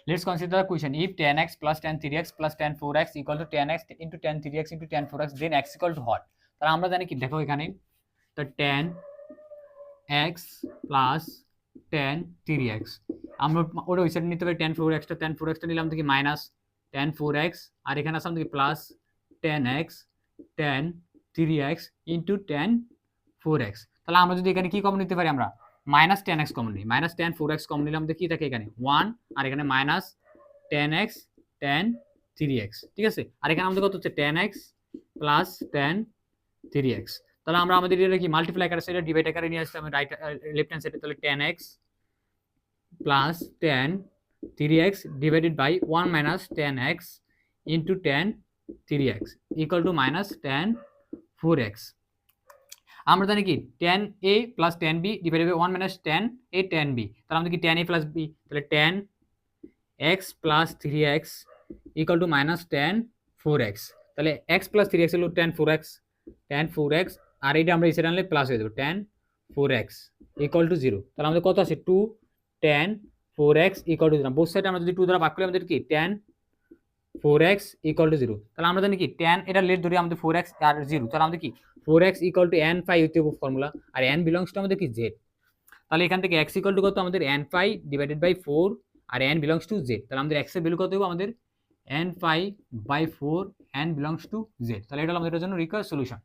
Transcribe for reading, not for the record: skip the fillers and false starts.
Let's consider the question. If tan x plus tan 3x plus tan 4x equal to tan x into tan 3x into tan 4x, then x equal to what? তাহলে আমরা জানি কি, দেখো এখানে তো tan x plus tan 3x, আমরা ওটা ওই সাইডে নিতে পারি tan 4x টা, tan 4x টা নিলাম থেকে মাইনাস tan 4x, আর এখানে আসলাম থেকে plus tan x tan 3x into tan 4x। তাহলে আমরা যদি এখানে কি কমন নিতে পারি, আমরা মাইনাস tan x কমন নিই, মাইনাস tan 4x কমন নিলাম তো কি থাকে এখানে 1, আর এখানে minus tan x tan 3x, ঠিক আছে। আর এখানে আমাদের কত হচ্ছে tan x plus tan 3x। তাহলে আমরা আমাদের এটা কি মাল্টিপ্লাই আকারে সেটা ডিভাইড আকারে নিয়ে আসতে হবে রাইট লেফট হ্যান্ড সাইডে। তাহলে tan x plus tan 3x divided by 1 minus tan x into tan 3x equal to minus tan 4x। আমরা জানি কি tan a plus tan b divided by 1 minus tan a tan b। তাহলে আমাদের কি tan a plus b, তাহলে tan x plus 3x equal to minus tan 4x। তাহলে x plus 3x হলো tan 4x, আর এটা আমরা এসে আনলে প্লাস হয়ে যাবে tan 4x ইকুয়াল টু 0। তাহলে আমাদের কত আছে 2 tan 4x equal to 0। Both সাইডে আমরা যদি 2 দ্বারা ভাগ করি আমাদের কি tan 4x ইকুয়াল টু 0। তাহলে আমরা জানি কি tan এটা লেট ধরি আমাদের 4x আর 0, তাহলে আমাদের কি 4x equal to n phi হইতে হবে ফর্মুলা, আর n বিলংস টু আমাদের কি z। তাহলে এখান থেকে x ইকুয়াল টু কত আমাদের n phi ডিভাইডেড বাই 4, আর n বিলংস টু z। তাহলে আমাদের x এর ভ্যালু কত হবে আমাদের n phi by 4, n belongs to z। তাহলে এটা হলো আমাদের জন্য রিকোয়ার্ড সলিউশন।